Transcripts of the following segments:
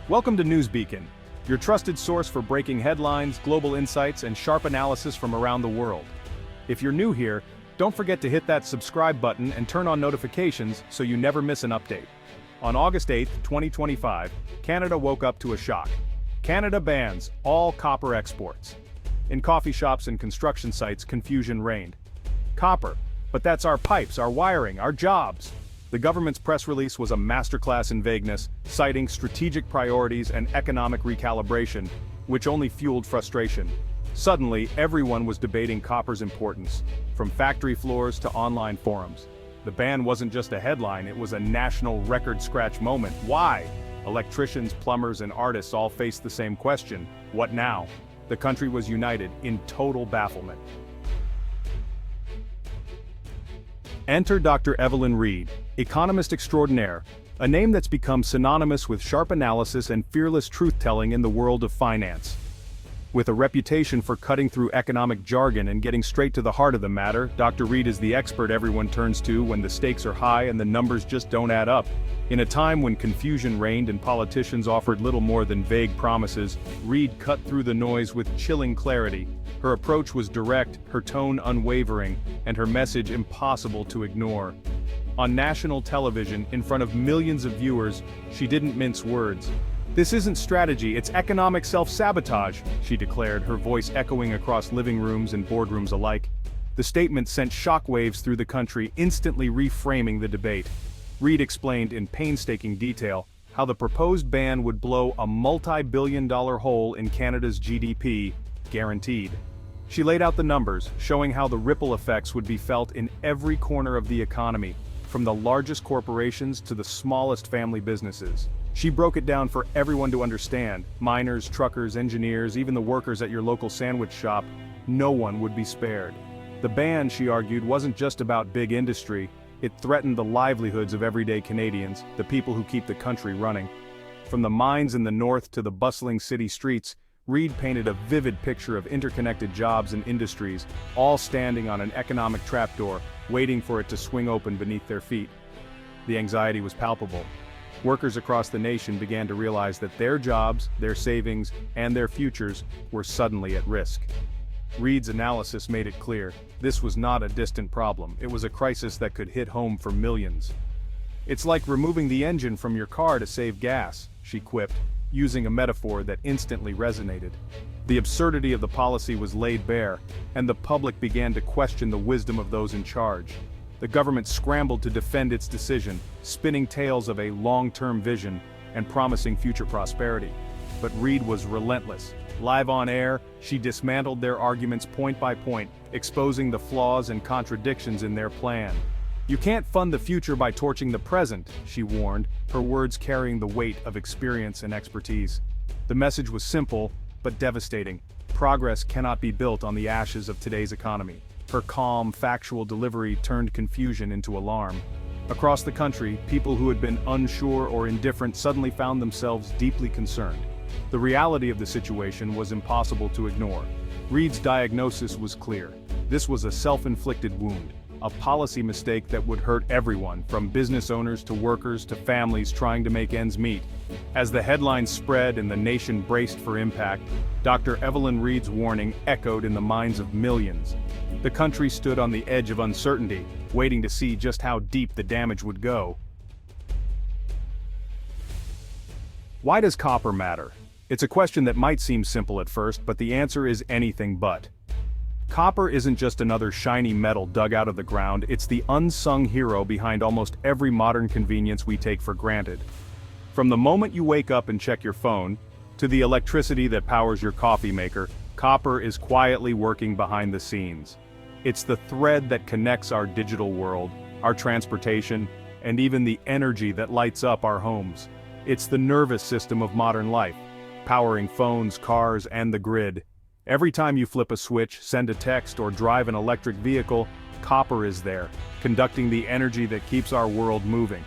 Welcome to Newsbeacon, your trusted source for breaking headlines, global insights, and sharp analysis from around the world. If you're new here, don't forget to hit that subscribe button and turn on notifications so you never miss an update. On August 8, 2025, Canada woke up to a shock. Canada bans all copper exports. In coffee shops and construction sites, confusion reigned. Copper, but that's our pipes, our wiring, our jobs. The government's press release was a masterclass in vagueness, citing strategic priorities and economic recalibration, which only fueled frustration. Suddenly, everyone was debating copper's importance, from factory floors to online forums. The ban wasn't just a headline, it was a national record-scratch moment. Why? Electricians, plumbers, and artists all faced the same question: what now? The country was united in total bafflement. Enter Dr. Evelyn Reid, economist extraordinaire, a name that's become synonymous with sharp analysis and fearless truth-telling in the world of finance. With a reputation for cutting through economic jargon and getting straight to the heart of the matter, Dr. Reid is the expert everyone turns to when the stakes are high and the numbers just don't add up. In a time when confusion reigned and politicians offered little more than vague promises, Reid cut through the noise with chilling clarity. Her approach was direct, her tone unwavering, and her message impossible to ignore. On national television, in front of millions of viewers, she didn't mince words. "This isn't strategy, it's economic self-sabotage," she declared, her voice echoing across living rooms and boardrooms alike. The statement sent shockwaves through the country, instantly reframing the debate. Reid explained in painstaking detail how the proposed ban would blow a multi-billion-dollar hole in Canada's GDP, guaranteed. She laid out the numbers, showing how the ripple effects would be felt in every corner of the economy, from the largest corporations to the smallest family businesses. She broke it down for everyone to understand: miners, truckers, engineers, even the workers at your local sandwich shop. No one would be spared. The ban, she argued, wasn't just about big industry. It threatened the livelihoods of everyday Canadians, the people who keep the country running. From the mines in the north to the bustling city streets, Reid painted a vivid picture of interconnected jobs and industries, all standing on an economic trapdoor, waiting for it to swing open beneath their feet. The anxiety was palpable. Workers across the nation began to realize that their jobs, their savings, and their futures were suddenly at risk. Reid's analysis made it clear: this was not a distant problem, it was a crisis that could hit home for millions. "It's like removing the engine from your car to save gas," she quipped, using a metaphor that instantly resonated. The absurdity of the policy was laid bare, and the public began to question the wisdom of those in charge. The government scrambled to defend its decision, spinning tales of a long-term vision and promising future prosperity. But Reid was relentless. Live on air, she dismantled their arguments point by point, exposing the flaws and contradictions in their plan. "You can't fund the future by torching the present," she warned, her words carrying the weight of experience and expertise. The message was simple, but devastating. Progress cannot be built on the ashes of today's economy. Her calm, factual delivery turned confusion into alarm. Across the country, people who had been unsure or indifferent suddenly found themselves deeply concerned. The reality of the situation was impossible to ignore. Reid's diagnosis was clear. This was a self-inflicted wound, a policy mistake that would hurt everyone, from business owners to workers to families trying to make ends meet. As the headlines spread and the nation braced for impact, Dr. Evelyn Reid's warning echoed in the minds of millions. The country stood on the edge of uncertainty, waiting to see just how deep the damage would go. Why does copper matter? It's a question that might seem simple at first, but the answer is anything but. Copper isn't just another shiny metal dug out of the ground, it's the unsung hero behind almost every modern convenience we take for granted. From the moment you wake up and check your phone, to the electricity that powers your coffee maker, copper is quietly working behind the scenes. It's the thread that connects our digital world, our transportation, and even the energy that lights up our homes. It's the nervous system of modern life, powering phones, cars, and the grid. Every time you flip a switch, send a text, or drive an electric vehicle, copper is there, conducting the energy that keeps our world moving.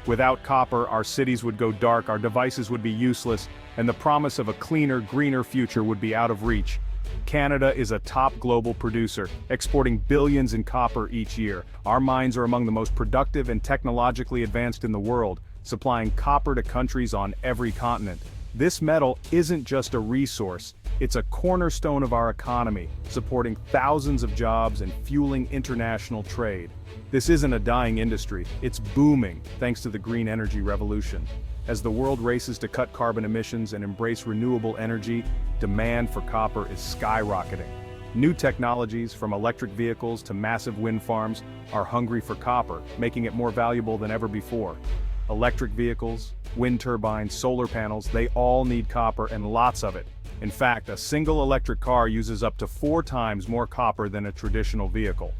Without copper, our cities would go dark, our devices would be useless, and the promise of a cleaner, greener future would be out of reach. Canada is a top global producer, exporting billions in copper each year. Our mines are among the most productive and technologically advanced in the world, supplying copper to countries on every continent. This metal isn't just a resource, it's a cornerstone of our economy, supporting thousands of jobs and fueling international trade. This isn't a dying industry, it's booming thanks to the green energy revolution. As the world races to cut carbon emissions and embrace renewable energy, demand for copper is skyrocketing. New technologies, from electric vehicles to massive wind farms, are hungry for copper, making it more valuable than ever before. Electric vehicles, wind turbines, solar panels, they all need copper and lots of it. In fact, a single electric car uses up to 4 times more copper than a traditional vehicle.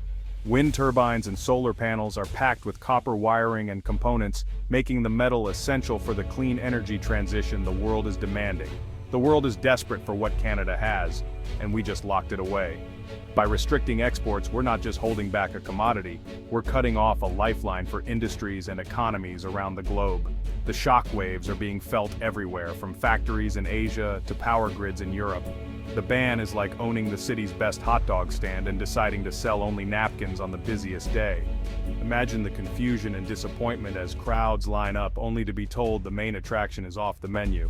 Wind turbines and solar panels are packed with copper wiring and components, making the metal essential for the clean energy transition the world is demanding. The world is desperate for what Canada has, and we just locked it away. By restricting exports, we're not just holding back a commodity, we're cutting off a lifeline for industries and economies around the globe. The shockwaves are being felt everywhere, from factories in Asia to power grids in Europe. The ban is like owning the city's best hot dog stand and deciding to sell only napkins on the busiest day. Imagine the confusion and disappointment as crowds line up only to be told the main attraction is off the menu.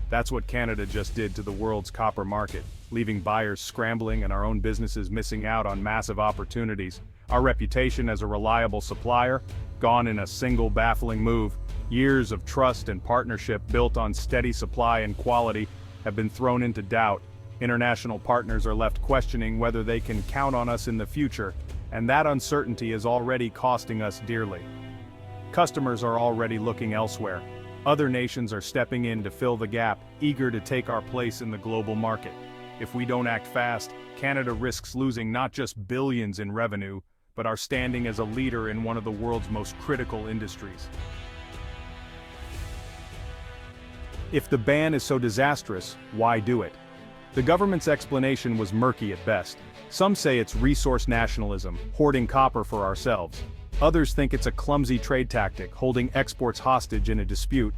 That's what Canada just did to the world's copper market, leaving buyers scrambling and our own businesses missing out on massive opportunities. Our reputation as a reliable supplier, gone in a single baffling move. Years of trust and partnership built on steady supply and quality have been thrown into doubt. International partners are left questioning whether they can count on us in the future, and that uncertainty is already costing us dearly. Customers are already looking elsewhere. Other nations are stepping in to fill the gap, eager to take our place in the global market. If we don't act fast, Canada risks losing not just billions in revenue, but our standing as a leader in one of the world's most critical industries. If the ban is so disastrous, why do it? The government's explanation was murky at best. Some say it's resource nationalism, hoarding copper for ourselves. Others think it's a clumsy trade tactic, holding exports hostage in a dispute.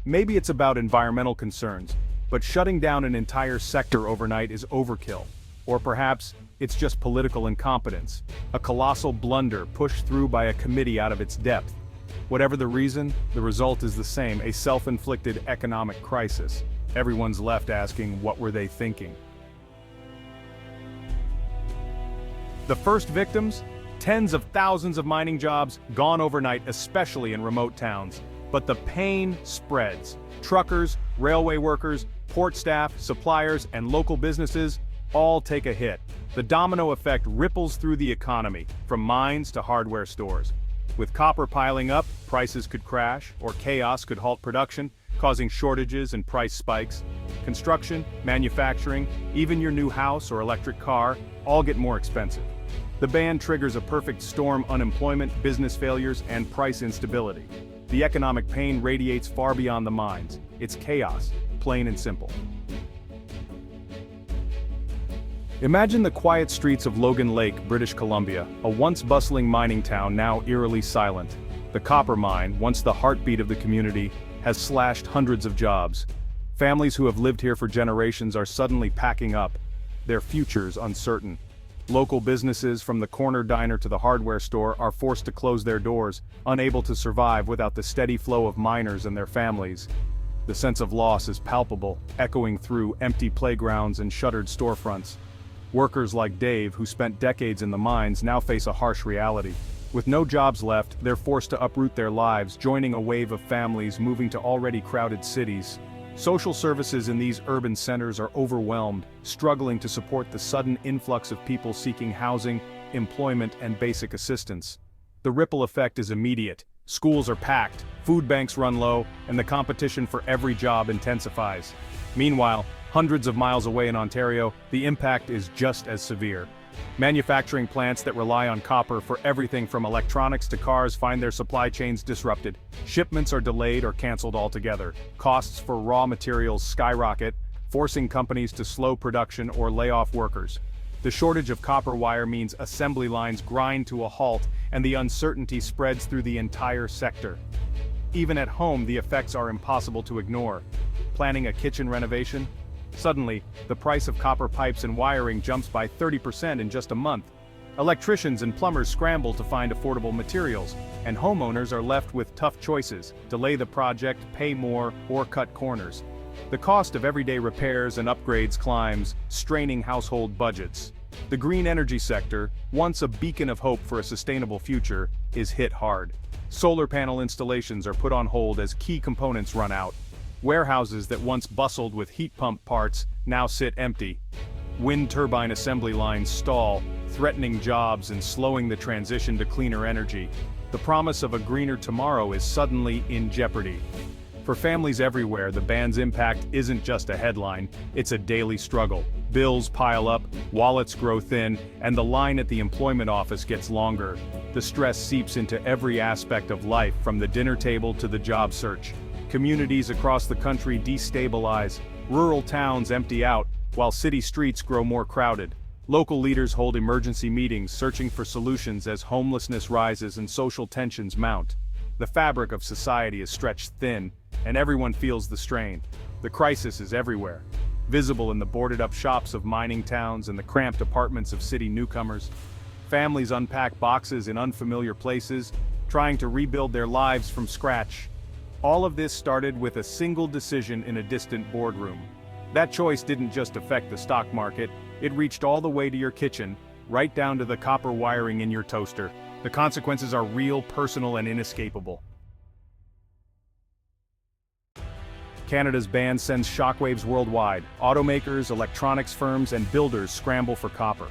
Maybe it's about environmental concerns, but shutting down an entire sector overnight is overkill. Or perhaps, it's just political incompetence, a colossal blunder pushed through by a committee out of its depth. Whatever the reason, the result is the same, a self-inflicted economic crisis. Everyone's left asking, what were they thinking? The first victims? Tens of thousands of mining jobs gone overnight, especially in remote towns. But the pain spreads. Truckers, railway workers, port staff, suppliers, and local businesses all take a hit. The domino effect ripples through the economy, from mines to hardware stores. With copper piling up, prices could crash, or chaos could halt production, causing shortages and price spikes. Construction, manufacturing, even your new house or electric car, all get more expensive. The ban triggers a perfect storm: unemployment, business failures, and price instability. The economic pain radiates far beyond the mines. It's chaos, plain and simple. Imagine the quiet streets of Logan Lake, British Columbia, a once bustling mining town now eerily silent. The copper mine, once the heartbeat of the community, has slashed hundreds of jobs. Families who have lived here for generations are suddenly packing up, their futures uncertain. Local businesses, from the corner diner to the hardware store, are forced to close their doors, unable to survive without the steady flow of miners and their families. The sense of loss is palpable, echoing through empty playgrounds and shuttered storefronts. Workers like Dave, who spent decades in the mines, now face a harsh reality. With no jobs left, they're forced to uproot their lives, joining a wave of families moving to already crowded cities. Social services in these urban centers are overwhelmed, struggling to support the sudden influx of people seeking housing, employment, and basic assistance. The ripple effect is immediate. Schools are packed, food banks run low, and the competition for every job intensifies. Meanwhile, hundreds of miles away in Ontario, the impact is just as severe. Manufacturing plants that rely on copper for everything from electronics to cars find their supply chains disrupted. Shipments are delayed or canceled altogether. Costs for raw materials skyrocket, forcing companies to slow production or lay off workers. The shortage of copper wire means assembly lines grind to a halt, and the uncertainty spreads through the entire sector. Even at home, the effects are impossible to ignore. Planning a kitchen renovation? Suddenly, the price of copper pipes and wiring jumps by 30% in just a month. Electricians and plumbers scramble to find affordable materials, and homeowners are left with tough choices: delay the project, pay more, or cut corners. The cost of everyday repairs and upgrades climbs, straining household budgets. The green energy sector, once a beacon of hope for a sustainable future, is hit hard. Solar panel installations are put on hold as key components run out. Warehouses that once bustled with heat pump parts now sit empty. Wind turbine assembly lines stall, threatening jobs and slowing the transition to cleaner energy. The promise of a greener tomorrow is suddenly in jeopardy. For families everywhere, the ban's impact isn't just a headline, it's a daily struggle. Bills pile up, wallets grow thin, and the line at the employment office gets longer. The stress seeps into every aspect of life, from the dinner table to the job search. Communities across the country destabilize, rural towns empty out, while city streets grow more crowded. Local leaders hold emergency meetings searching for solutions as homelessness rises and social tensions mount. The fabric of society is stretched thin, and everyone feels the strain. The crisis is everywhere, visible in the boarded-up shops of mining towns and the cramped apartments of city newcomers. Families unpack boxes in unfamiliar places, trying to rebuild their lives from scratch. All of this started with a single decision in a distant boardroom. That choice didn't just affect the stock market, it reached all the way to your kitchen, right down to the copper wiring in your toaster. The consequences are real, personal, and inescapable. Canada's ban sends shockwaves worldwide. Automakers, electronics firms, and builders scramble for copper.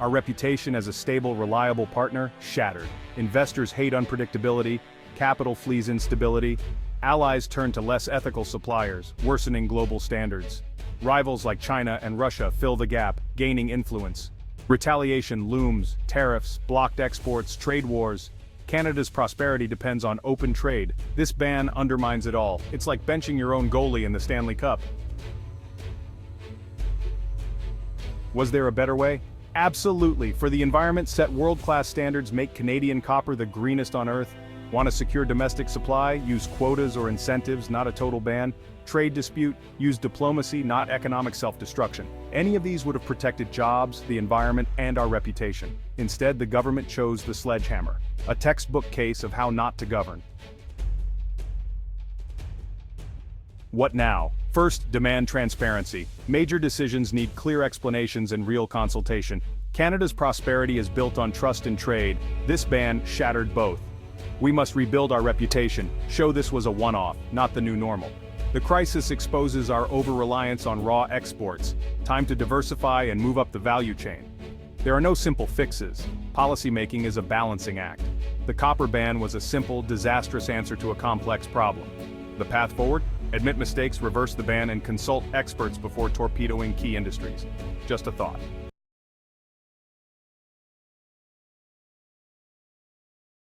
Our reputation as a stable, reliable partner shattered. Investors hate unpredictability, capital flees instability, allies turn to less ethical suppliers, worsening global standards. Rivals like China and Russia fill the gap, gaining influence. Retaliation looms, tariffs, blocked exports, trade wars. Canada's prosperity depends on open trade. This ban undermines it all. It's like benching your own goalie in the Stanley Cup. Was there a better way? Absolutely. For the environment, set world-class standards, make Canadian copper the greenest on earth. Want a secure domestic supply? Use quotas or incentives, not a total ban. Trade dispute? Use diplomacy, not economic self-destruction. Any of these would have protected jobs, the environment, and our reputation. Instead, the government chose the sledgehammer. A textbook case of how not to govern. What now? First, demand transparency. Major decisions need clear explanations and real consultation. Canada's prosperity is built on trust in trade. This ban shattered both. We must rebuild our reputation, show this was a one-off, not the new normal. The crisis exposes our over-reliance on raw exports. Time to diversify and move up the value chain. There are no simple fixes. Policymaking is a balancing act. The copper ban was a simple, disastrous answer to a complex problem. The path forward? Admit mistakes, reverse the ban, and consult experts before torpedoing key industries. Just a thought.